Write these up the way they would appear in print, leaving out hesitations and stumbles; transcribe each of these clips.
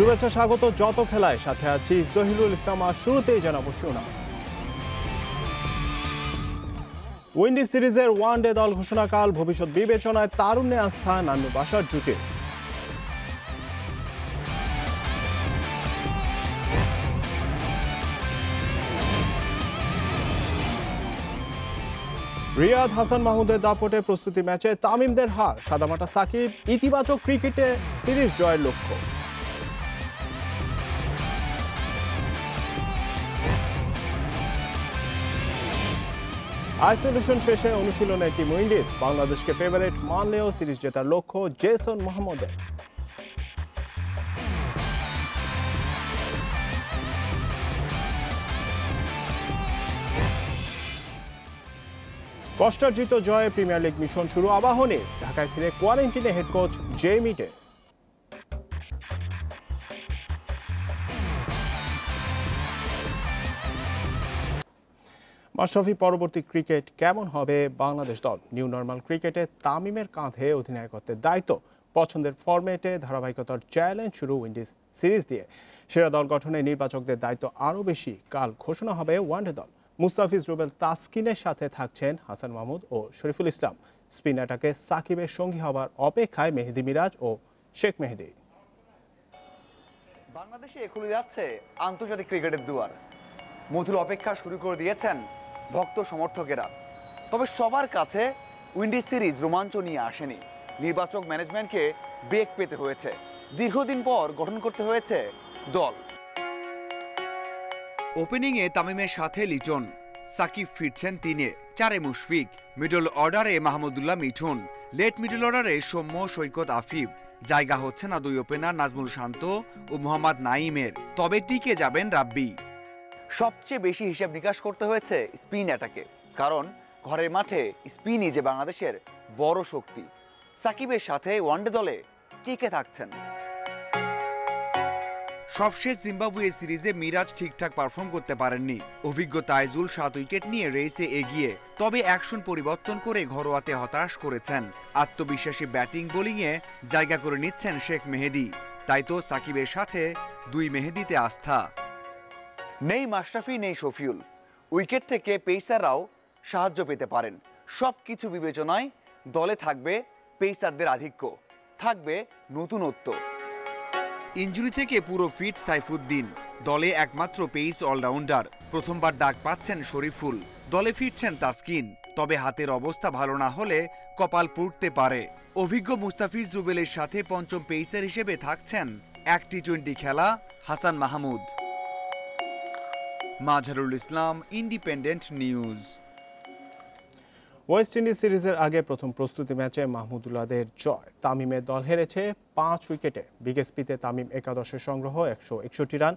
শুভেচ্ছা স্বাগত যত খেলায়, সাথে আছি জহিরুল ইসলাম। আর শুরুতেই জানাবো শিরোনাম। উইন্ডিজ সিরিজের ওয়ানডে দল ঘোষণাকাল, ভবিষ্যৎ বিবেচনায় তারুণ্যে আস্থা নান্নু বাসার জুটে। রিয়াদ হাসান মাহমুদের দাপটে প্রস্তুতি ম্যাচে তামিমদের হার, সাদামাটা সাকিব ইতিবাচক ক্রিকেটে সিরিজ জয়ের লক্ষ্য। আইসোলেশন শেষে অনুশীলনে টিম উইন্ডিজ, বাংলাদেশকে ফেভারিট মানলেও সিরিজ জেতার লক্ষ্য জেসন মোহাম্মদের। কষ্টার্জিত জয়ে প্রিমিয়ার লিগ মিশন শুরু আবাহনী, ঢাকায় ফিরে কোয়ারেন্টিনে হেড কোচ জে মিটে। মাশরাফি পরবর্তী ক্রিকেট কেমন হবে বাংলাদেশ দল? নিউ নর্মাল ক্রিকেটে তামিমের কাঁধে অধিনায়কত্বের দায়িত্ব, পছন্দের ফরম্যাটে ধারাবাহিকতার চ্যালেঞ্জ শুরু উইন্ডিজ সিরিজ দিয়ে। সেরা দল গঠনে নির্বাচকদের দায়িত্ব আরও বেশি, কাল ঘোষণা হবে ওয়ানডে দল। মুস্তাফিজ, রুবেল, তাসকিনের সাথে থাকছেন হাসান মাহমুদ ও শরীফুল ইসলাম। স্পিন অ্যাটাকে সাকিবের সঙ্গী হবার অপেক্ষায় মেহেদী মিরাজ ও শেখ মেহেদী। বাংলাদেশে খুলে যাচ্ছে আন্তর্জাতিক ক্রিকেটের দুয়ার, মধুর অপেক্ষা শুরু করে দিয়েছেন ভক্ত সমর্থকেরা। তবে সবার কাছে উইন্ডিজ সিরিজ রোমাঞ্চ নিয়ে আসেনি। নির্বাচক ম্যানেজমেন্টকে বেগ পেতে হয়েছে, দীর্ঘদিন পর গঠন করতে হয়েছে দল। ওপেনিংয়ে তামিমের সাথে লিটন, সাকিব ফিরছেন 3-এ, 4-এ মুশফিক, মিডল অর্ডারে মাহমুদুল্লাহ মিঠুন, লেট মিডল অর্ডারে সৌম্য, সৈকত, আফিফ। জায়গা হচ্ছে না দুই ওপেনার নাজমুল শান্ত ও মোহাম্মদ নাইমের, তবে টিকে যাবেন রাব্বি। সবচেয়ে বেশি হিসাব নিকাশ করতে হয়েছে স্পিন অ্যাটাকে, কারণ ঘরের মাঠে স্পিনই যে বাংলাদেশের বড় শক্তি। সাকিবের সাথে ওয়ানডে দলে কে কে থাকছেন? সবশেষ জিম্বাবুয়ে সিরিজে মিরাজ ঠিকঠাক পারফর্ম করতে পারেননি। অভিজ্ঞ তাইজুল 7 উইকেট নিয়ে রেসে এগিয়ে, তবে অ্যাকশন পরিবর্তন করে ঘরোয়াতে হতাশ করেছেন। আত্মবিশ্বাসী ব্যাটিং বোলিংয়ে জায়গা করে নিচ্ছেন শেখ মেহেদী। তাই তো সাকিবের সাথে দুই মেহেদীতে আস্থা। নেই মাশরাফি, নেই শফিউল, উইকেট থেকে পেসাররাও সাহায্য পেতে পারেন। সব কিছু বিবেচনায় দলে থাকবে পেসারদের আধিক্য, থাকবে নতুনত্ব। ইনজুরি থেকে পুরো ফিট সাইফুদ্দিন, দলে একমাত্র পেস অলরাউন্ডার। প্রথমবার ডাক পাচ্ছেন শরীফুল, দলে ফিরছেন তাসকিন। তবে হাতের অবস্থা ভালো না হলে কপাল পুড়তে পারে। অভিজ্ঞ মুস্তাফিজ, রুবেলের সাথে পঞ্চম পেসার হিসেবে থাকছেন এক টি-20 খেলা Hasan Mahmud. Mazharul Islam, independent news. West Indies সিরিজের আগে প্রথম প্রস্তুতি ম্যাচে মাহমুদুল্লাহদের জয়। তামিমের দল হেরেছে 5 উইকেটে। বিকেএসপিতে তামিম একাদশের সংগ্রহ 161 রান,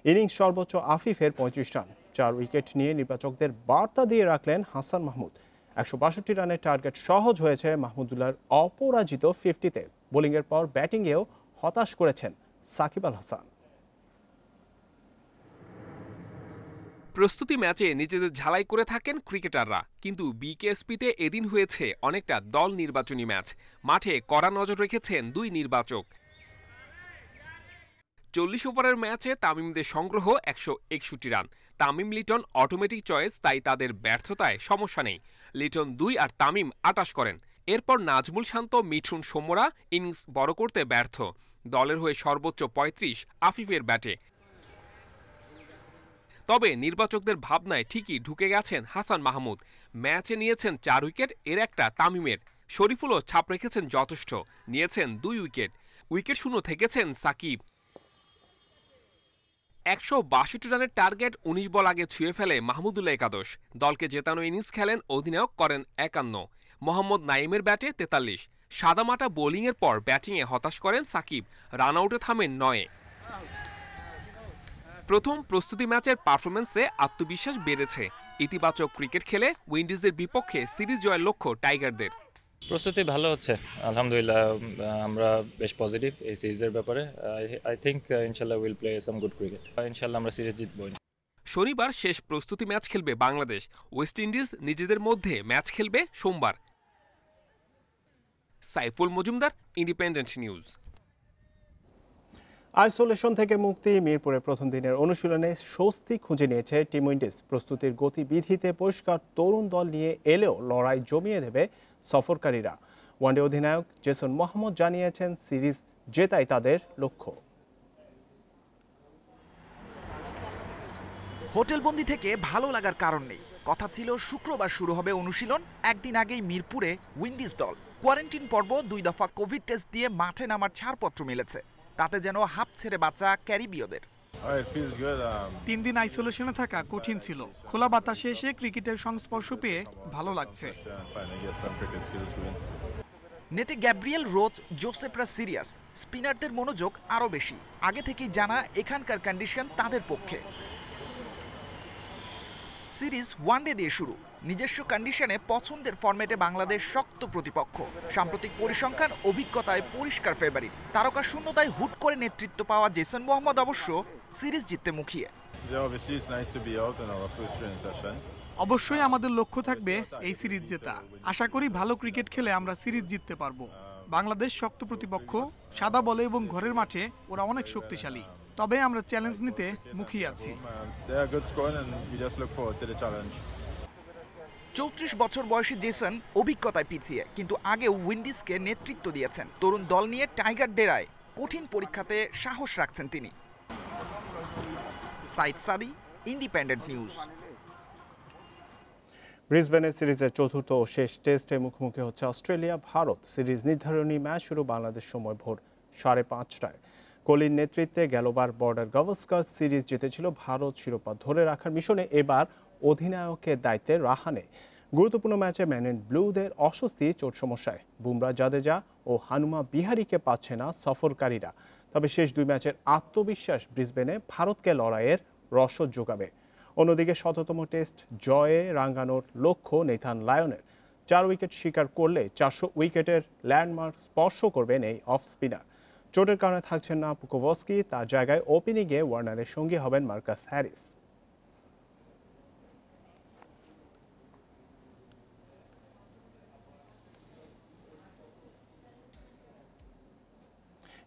ইনিংস সর্বোচ্চ আফিফের 35 রান। 4 উইকেট নিয়ে নির্বাচকদের বার্তা দিয়ে রাখলেন হাসান মাহমুদ। 162 রানের টার্গেট সহজ হয়েছে মাহমুদুল্লাহর অপরাজিত 50-তে। বোলিংয়ের পর ব্যাটিংয়েও হতাশ করেছেন সাকিব আল হাসান। প্রস্তুতি ম্যাচে নিজেদের ঝালাই করে থাকেন ক্রিকেটাররা, কিন্তু বিকেএসপিতে এদিন হয়েছে অনেকটা দল নির্বাচনী ম্যাচ। মাঠে কড়া নজর রেখেছেন দুই নির্বাচক। 40 ওভারের ম্যাচে তামিমদের সংগ্রহ 161 run. Tamim Liton automatic choice, তাই তাদের ব্যর্থতায় সমস্যা নেই। লিটন 2 আর তামিম 28 করেন। এরপর নাজমুল শান্ত, মিঠুন, সৌম্যরা ইনিংস বড় করতে ব্যর্থ। দলের হয়ে সর্বোচ্চ 35 আফিফের ব্যাটে। তবে নির্বাচকদের ভাবনায় ঠিকই ঢুকে গেছেন হাসান মাহমুদ। ম্যাচে নিয়েছেন 4 উইকেট, এর একটা তামিমের। শরীফুলও ছাপ রেখেছেন যথেষ্ট, নিয়েছেন 2 উইকেট। উইকেট শূন্য থেকেছেন সাকিব। 162 রানের টার্গেট 19 বল আগে ছুঁয়ে ফেলে মাহমুদুল্লাহ একাদশ। দলকে জেতানো ইনিংস খেলেন অধিনায়ক, করেন 51। মোহাম্মদ নাইমের ব্যাটে 43। সাদামাটা বোলিংয়ের পর ব্যাটিংয়ে হতাশ করেন সাকিব, রান আউটে থামেন 9-এ। প্রথম প্রস্তুতি ম্যাচের পারফরমেন্সে আত্মবিশ্বাস বেড়েছে। ইতিবাচক ক্রিকেট খেলে উইন্ডিজের বিপক্ষে সিরিজ জয়ের লক্ষ্য টাইগারদের। প্রস্তুতি ভালো হচ্ছে, আলহামদুলিল্লাহ। আমরা বেশ পজিটিভ এই সিরিজের ব্যাপারে। আই থিংক ইনশাল্লাহ will play some good cricket. ইনশাল্লাহ আমরা সিরিজ জিতবো। শনিবার শেষ প্রস্তুতি ম্যাচ খেলবে বাংলাদেশ। ওয়েস্ট ইন্ডিজ নিজেদের মধ্যে ম্যাচ খেলবে সোমবার। Saiful Majumdar, independent news. Isolation থেকে মুক্তি মিরপুরে প্রথম দিনের অনুশীলনে স্বস্তি খুঁজে নিয়েছে টিম উইন্ডিজ। প্রস্তুতির গতিবিধিতে পরিষ্কার তরুণ দল নিয়ে এলেও লড়াই জমিয়ে দেবে সফরকারীরা। ওয়ানডে অধিনায়ক জেসন মোহাম্মদ জানিয়েছেন সিরিজ জেতাই তাদের লক্ষ্য। হোটেলবন্দি থেকে ভালো লাগার কারণ নেই। কথা ছিল শুক্রবার শুরু হবে অনুশীলন, একদিন আগেই মিরপুরে উইন্ডিজ দল। কোয়ারেন্টিন পর্ব 2 দফা কোভিড টেস্ট দিয়ে মাঠে নামার ছাড়পত্র মিলেছে, তাতে যেন হাঁপ ছেড়ে বাঁচা ক্যারিবীয়দের। 3 দিন আইসোলেশনে থাকা কঠিন ছিল, খোলা বাতাসে এসে ক্রিকেটের সংস্পর্শ পেয়ে ভালো লাগছে। নেটে গ্যাব্রিয়েল রোচ, জোসেফরা সিরিয়াস, স্পিনারদের মনোযোগ আরও বেশি। আগে থেকেই জানা এখানকার কন্ডিশন তাদের পক্ষে। সিরিজ ওয়ানডে দিয়ে শুরু, নিজস্ব কন্ডিশনে পছন্দের ফরম্যাটে বাংলাদেশ শক্ত প্রতিপক্ষ। সাম্প্রতিক পরিসংখ্যান অভিজ্ঞতায় পরিষ্কার ফেভারিট। তারকা শূন্যতায় হুট করে নেতৃত্ব পাওয়া জেসন মোহাম্মদ অবশ্য সিরিজ জিততে মুখিয়ে। অবশ্যই আমাদের লক্ষ্য থাকবে এই সিরিজ জেতা। আশা করি ভালো ক্রিকেট খেলে আমরা সিরিজ জিততে পারবো। বাংলাদেশ শক্ত প্রতিপক্ষ, সাদা বলে এবং ঘরের মাঠে ওরা অনেক শক্তিশালী। তবে আমরা চ্যালেঞ্জ নিতে মুখিয়ে আছি। 34 বছর বয়সী জেসন অভিজ্ঞতায় পিছিয়ে, কিন্তু আগেও উইন্ডিজকে নেতৃত্ব দিয়েছেন। তরুণ দল নিয়ে টাইগার ডেরায় কঠিন পরীক্ষাতে সাহস রাখছেন তিনি। সাইদ সাদি, ইন্ডিপেন্ডেন্ট নিউজ। ব্রিসবেনের সিরিজের চতুর্থ ও শেষ টেস্টে মুখোমুখি হচ্ছে অস্ট্রেলিয়া ভারত। সিরিজ নির্ধারণী ম্যাচ শুরু বাংলাদেশ সময় ভোর 5:30টায়। কোহলির নেতৃত্বে গেলবার বর্ডার গাভাস্কার সিরিজ জিতেছিল ভারত। শিরোপা ধরে রাখার মিশনে এবার অধিনায়কের দায়িত্বে রাহানে। গুরুত্বপূর্ণ ম্যাচে ম্যান ইন ব্লুদের অস্বস্তি চোট সমস্যায় বুমরা, জাদেজা ও হানুমা বিহারিকে পাচ্ছে না সফরকারীরা। তবে শেষ 2 ম্যাচের আত্মবিশ্বাস ব্রিসবেনে ভারতকে লড়াইয়ের রসদ যোগাবে। অন্যদিকে ১৭তম টেস্ট জয়ে রাঙ্গানোর লক্ষ্য নেথান লায়নের। 4 উইকেট শিকার করলে 400 উইকেটের ল্যান্ডমার্ক স্পর্শ করবেন এই অফ স্পিনার। চোটের কারণে থাকছেন না পুকোভস্কি, তার জায়গায় ওপেনিংয়ে ওয়ার্নারের সঙ্গী হবেন মার্কাস হ্যারিস।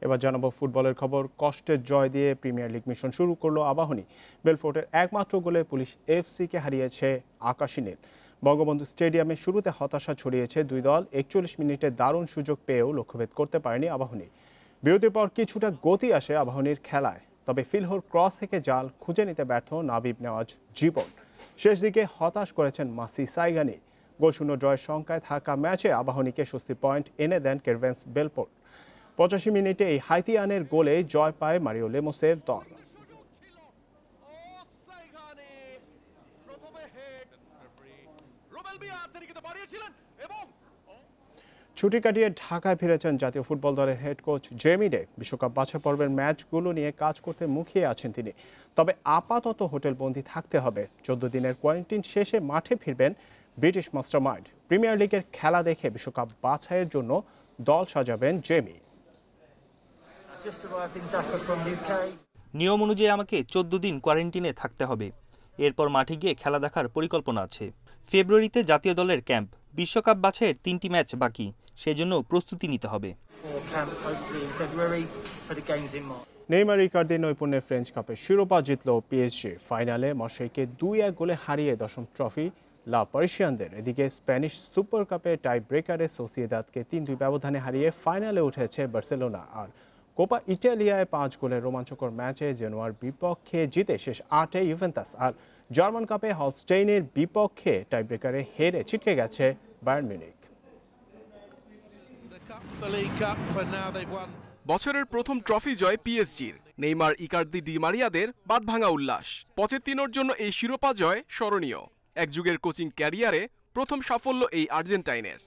এবার জানাবো ফুটবলের খবর। কষ্টের জয় দিয়ে প্রিমিয়ার লিগ মিশন শুরু করলো আবাহনী। বেলফোর্টের একমাত্র গোলে পুলিশ এফসিকে হারিয়েছে আকাশী নীল। বঙ্গবন্ধু স্টেডিয়ামে শুরুতে হতাশা ছড়িয়েছে দুই দল। 41 মিনিটে দারুণ সুযোগ পেয়েও লক্ষ্যভেদ করতে পারেনি আবাহনী। বিরতির পর কিছুটা গতি আসে আবাহনীর খেলায়, তবে ফিলহোর ক্রস থেকে জাল খুঁজে নিতে ব্যর্থ নাবিব নেওয়াজ জীবন। শেষ দিকে হতাশ করেছেন মাসি সাইগানি। গোলশূন্য জয়ের শঙ্কায় থাকা ম্যাচে আবাহনীকে স্বস্তি পয়েন্ট এনে দেন কেরভেন্স বেলপোর্ট। 85 মিনিটে এই হাইতিয়ানের গোলে জয় পায় মারিও লেমোসের দল। ছুটি কাটিয়ে ঢাকায় ফিরেছেন জাতীয় ফুটবল দলের হেড কোচ জেমি ডে। বিশ্বকাপ বাছাই পর্বের ম্যাচগুলো নিয়ে কাজ করতে মুখিয়ে আছেন তিনি। তবে আপাতত হোটেলবন্দি থাকতে হবে। 14 দিনের কোয়ারেন্টিন শেষে মাঠে ফিরবেন ব্রিটিশ মাস্টারমাইন্ড। প্রিমিয়ার লিগের খেলা দেখে বিশ্বকাপ বাছাইয়ের জন্য দল সাজাবেন জেমি। নিয়ম অনুযায়ী আমাকে 14 দিন কোয়ারেন্টিনে থাকতে হবে। এরপর মাঠে গিয়ে খেলা দেখার পরিকল্পনা আছে। ফেব্রুয়ারিতে জাতীয় দলের ক্যাম্প, বিশ্বকাপ বাছাইয়ের 3টি ম্যাচ বাকি, সেজন্য প্রস্তুতি নিতে হবে। নেইমার ইকার্দি নৈপুণ্যের ফ্রেঞ্চ কাপের শিরোপা জিতল পিএসজি। ফাইনালে মার্সেইকে 2-1 গোলে হারিয়ে 10ম ট্রফি লা পারিসিয়ানদের। এদিকে স্প্যানিশ সুপার কাপে টাই ব্রেকারে সোসিয়েদাদকে 3-2 ব্যবধানে হারিয়ে ফাইনালে উঠেছে বার্সেলোনা। আর কোপা ইটালিয়ায় 5 গোলের রোমাঞ্চকর ম্যাচে জেনোয়ার বিপক্ষে জিতে শেষ 8-এ ইউভেন্টাস। আর জার্মান কাপে হলস্টেইনের বিপক্ষে টাই ব্রেকারে হেরে ছিটকে গেছে বায়ার্ন মিউনিখ। বছরের প্রথম ট্রফি জয় পিএসজির। নেইমার, ইকার্দি, ডি মারিয়াদের বাঁধভাঙা উল্লাস। পচেত্তিনোর জন্য এই শিরোপা জয় স্মরণীয়। এক যুগের কোচিং ক্যারিয়ারে প্রথম সাফল্য এই আর্জেন্টাইনের।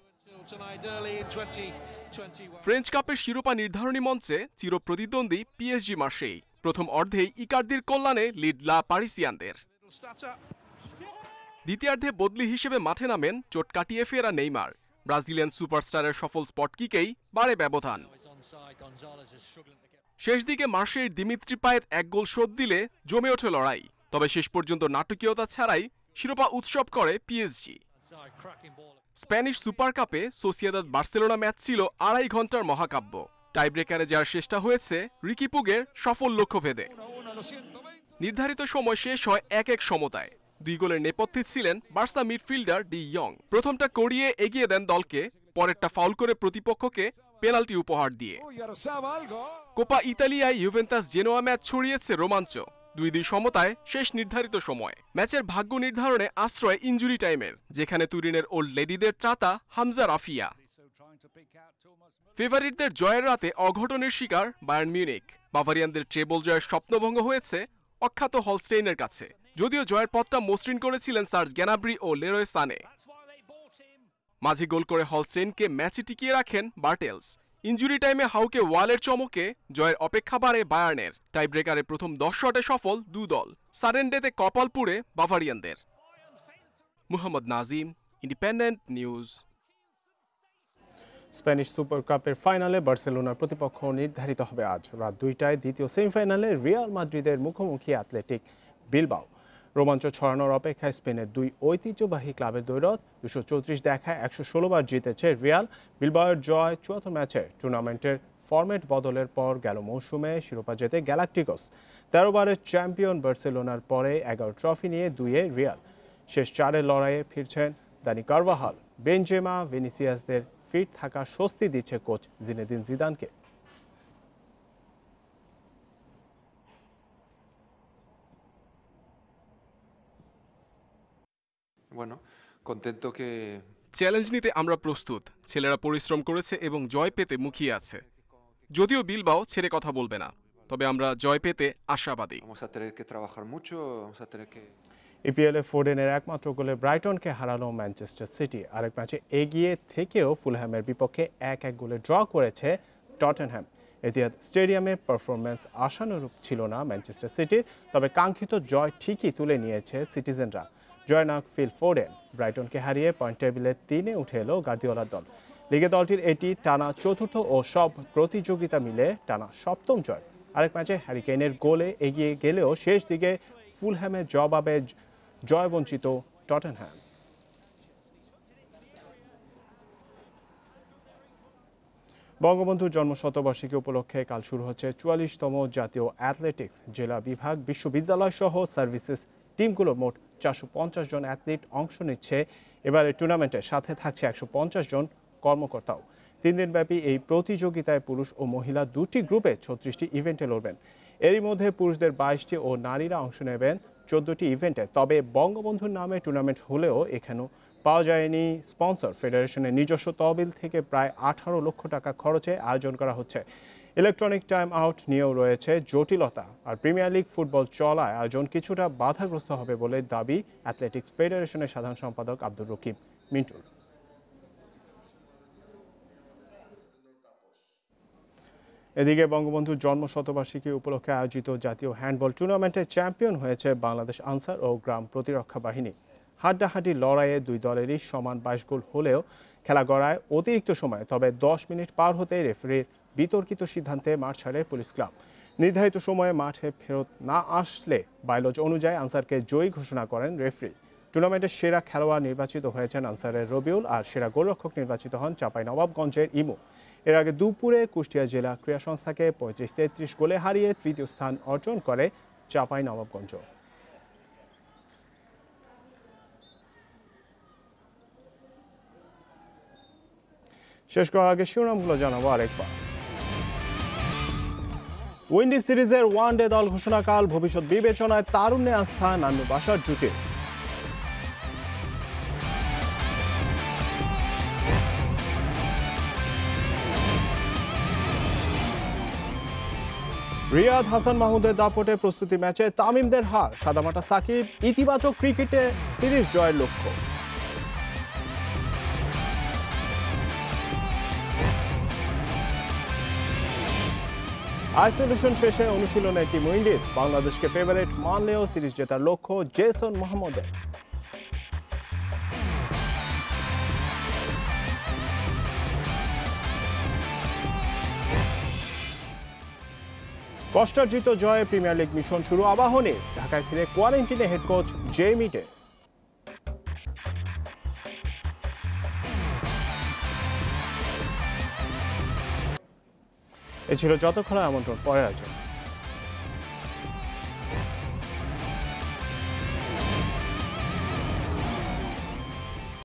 ফ্রেঞ্চ কাপের শিরোপা নির্ধারণী মঞ্চে চিরপ্রতিদ্বন্দ্বী পিএসজি মার্সেই। প্রথম অর্ধেই ইকার্দির কল্যাণে লিড লা পারিসিয়ানদের। দ্বিতীয়ার্ধে বদলি হিসেবে মাঠে নামেন চোট কাটিয়ে ফেরা নেইমার। ব্রাজিলিয়ান সুপারস্টারের সফল স্পট কিকেই বাড়ে ব্যবধান। শেষ দিকে মার্সেইর দিমিত্রি পায়েত 1 গোল শোধ দিলে জমে ওঠে লড়াই। তবে শেষ পর্যন্ত নাটকীয়তা ছাড়াই শিরোপা উৎসব করে পিএসজি। স্প্যানিশ সুপার কাপে সোসিয়েদাদ বার্সেলোনা ম্যাচ ছিল 2.5 ঘন্টার মহাকাব্য। টাইব্রেকারে যাওয়ার চেষ্টা হয়েছে রিকি পুগের সফল লক্ষ্যভেদে। নির্ধারিত সময় শেষ হয় 1-1 সমতায়। 2 গোলের নেপথ্যে ছিলেন বার্সা মিডফিল্ডার ডি ইয়ং। প্রথমটা করিয়ে এগিয়ে দেন দলকে, পরেরটা ফাউল করে প্রতিপক্ষকে পেনাল্টি উপহার দিয়ে। কোপা ইতালিয়ায় ইউভেন্টাস জেনোয়া ম্যাচ ছড়িয়েছে রোমাঞ্চ। 2-2 সমতায় শেষ নির্ধারিত সময়। ম্যাচের ভাগ্য নির্ধারণে আশ্রয় ইনজুরি টাইমের, যেখানে তুরিনের ওল্ড লেডিদের ত্রাতা হামজা রাফিয়া। ফেভারিটদের জয়ের রাতে অঘটনের শিকার বায়ার্ন মিউনিখ। বাভারিয়ানদের ট্রেবল জয়ের স্বপ্নভঙ্গ হয়েছে অখ্যাত হলস্টেইনের কাছে। যদিও জয়ের পথটা মসৃণ করেছিলেন সার্জ গ্যানাব্রি ও লেরয় সানে। মাঝে গোল করে হলস্টেইনকে ম্যাচে টিকিয়ে রাখেন বার্টেলস। ইনজুরি টাইমে হাউকে ওয়ালের চমকে জয়ের অপেক্ষা বাড়ে বায়ার্নের। টাই ব্রেকারে প্রথম 10 শটে সফল 2 দল। সারেন্ডেতে কপাল পুড়ে বাভারিয়ানদের। Muhammad Nazim, independent news. Spanish super কাপের ফাইনালে বার্সেলোনার প্রতিপক্ষ নির্ধারিত হবে আজ রাত 2টায়। দ্বিতীয় সেমিফাইনালে রিয়াল মাদ্রিদের মুখোমুখি অ্যাথলেটিক বিলবাও। রোমাঞ্চ ছড়ানোর অপেক্ষায় স্পেনের 2 ঐতিহ্যবাহী ক্লাবের দ্বৈরথ। 234 দেখায় 116 বার জিতেছে রিয়াল। বিলবাওয়ের জয় 74 ম্যাচে। টুর্নামেন্টের ফরম্যাট বদলের পর গেল মৌসুমে শিরোপা জেতে গ্যালাক্টিকোস। 13 বারের চ্যাম্পিয়ন বার্সেলোনার পরে 11 ট্রফি নিয়ে 2-এ রিয়াল। শেষ 4-এর লড়াইয়ে ফিরছেন দানি কারভাহাল। বেনজেমা, ভিনিসিয়াসদের ফিট থাকা স্বস্তি দিচ্ছে কোচ জিনেদিন জিদানকে। চ্যালেঞ্জ নিতে আমরা প্রস্তুত। ছেলেরা পরিশ্রম করেছে এবং জয় পেতে মুখিয়ে আছে। যদিও বিলবাও ছেড়ে কথা বলবে না, তবে আমরা জয় পেতে আশাবাদী। ইপিএলে ফোর্ডেনের একমাত্র গোলে ব্রাইটনকে হারালো ম্যানচেস্টার সিটি। আরেক ম্যাচে এগিয়ে থেকেও ফুলহ্যামের বিপক্ষে 1-1 গোলে ড্র করেছে টটেনহ্যাম। এতিহাদ স্টেডিয়ামে পারফরম্যান্স আশানুরূপ ছিল না ম্যানচেস্টার সিটির, তবে কাঙ্ক্ষিত জয় ঠিকই তুলে নিয়েছে সিটিজেনরা। জয়নায়ক ফিল ফোর্ডেন ব্রাইটনকে হারিয়ে পয়েন্ট টেবিলে 3-এ উঠে এলো গার্দিওলার দল। লিগে দলটির এটি টানা 4র্থ ও সব প্রতিযোগিতা মিলে টানা 7ম জয়। আরেক ম্যাচে হ্যারি কেইনের গোলে এগিয়ে গেলেও শেষ দিকে ফুলহ্যামের জবাবে জয়বঞ্চিত টটেনহ্যাম। বঙ্গবন্ধুর জন্মশতবার্ষিকী উপলক্ষে কাল শুরু হচ্ছে 44তম জাতীয় অ্যাথলেটিক্স জেলা বিভাগ। বিশ্ববিদ্যালয় সহ সার্ভিসেস টিমগুলোর মোট 450 জন অ্যাথলিট অংশ নিচ্ছে এবারে টুর্নামেন্টে। সাথে থাকছে 150 জন কর্মকর্তাও। 3 দিনব্যাপী এই প্রতিযোগিতায় পুরুষ ও মহিলা 2টি গ্রুপে 36টি ইভেন্টে লড়বেন। এরই মধ্যে পুরুষদের 22টি ও নারীরা অংশ নেবেন 14টি ইভেন্টে। তবে বঙ্গবন্ধুর নামে টুর্নামেন্ট হলেও এখানেও পাওয়া যায়নি স্পন্সর। ফেডারেশনের নিজস্ব তহবিল থেকে প্রায় 18 লক্ষ টাকা খরচে আয়োজন করা হচ্ছে। ইলেকট্রনিক টাইম আউট নিয়েও রয়েছে জটিলতা। আর প্রিমিয়ার লিগ ফুটবল চলায় আয়োজন কিছুটা বাধাগ্রস্ত হবে বলে দাবি অ্যাথলেটিক্স ফেডারেশনের সাধারণ সম্পাদক আব্দুর রকিব মিন্টুর। এদিকে বঙ্গবন্ধুর জন্মশতবার্ষিকী উপলক্ষে আয়োজিত জাতীয় হ্যান্ডবল টুর্নামেন্টে চ্যাম্পিয়ন হয়েছে বাংলাদেশ আনসার ও গ্রাম প্রতিরক্ষা বাহিনী। হাড্ডাহাড্ডি লড়াইয়ে 2 দলেরই সমান 22 গোল হলেও খেলা গড়ায় অতিরিক্ত সময়। তবে 10 মিনিট পার হতেই রেফারির বিতর্কিত সিদ্ধান্তে মাঠ ছাড়ে পুলিশ ক্লাব। নির্ধারিত সময়ে মাঠে ফেরত না আসলে বাইলজ অনুযায়ী আনসারকে জয়ী ঘোষণা করেন রেফারি। টুর্নামেন্টের সেরা খেলোয়াড় নির্বাচিত হয়েছেন আনসারের রবিউল, আর সেরা গোলরক্ষক নির্বাচিত হন চাঁপাইনবাবগঞ্জের ইমু। এর আগে দুপুরে কুষ্টিয়া জেলা ক্রীড়া সংস্থাকে 35-33 গোলে হারিয়ে তৃতীয় স্থান অর্জন করে চাঁপাইনবাবগঞ্জ। শেষ করার আগে শিরোনামগুলো জানাবো আরেকবার। উইন্ডিজ সিরিজের ওয়ানডে দল ঘোষণাকাল, ভবিষ্যৎ বিবেচনায় তারুণ্যে আস্থা নান্নু বাসার জুটি। রিয়াদ হাসান মাহমুদের দাপটে প্রস্তুতি ম্যাচে তামিমদের হার, সাদামাটা সাকিব ইতিবাচক ক্রিকেটে সিরিজ জয়ের লক্ষ্য। আইসোলেশন শেষে অনুশীলনে টিম উইন্ডিজ, বাংলাদেশকে ফেভারিট মানলেও সিরিজ জেতার লক্ষ্য জেসন মোহাম্মদের। কষ্টার্জিত জয়ে প্রিমিয়ার লিগ মিশন শুরু আবাহনী, ঢাকায় ফিরে কোয়ারেন্টিনে হেড কোচ জেইমি ডে। এ ছিল যত খেলা আমন্ত্রণ পরের আয়োজন।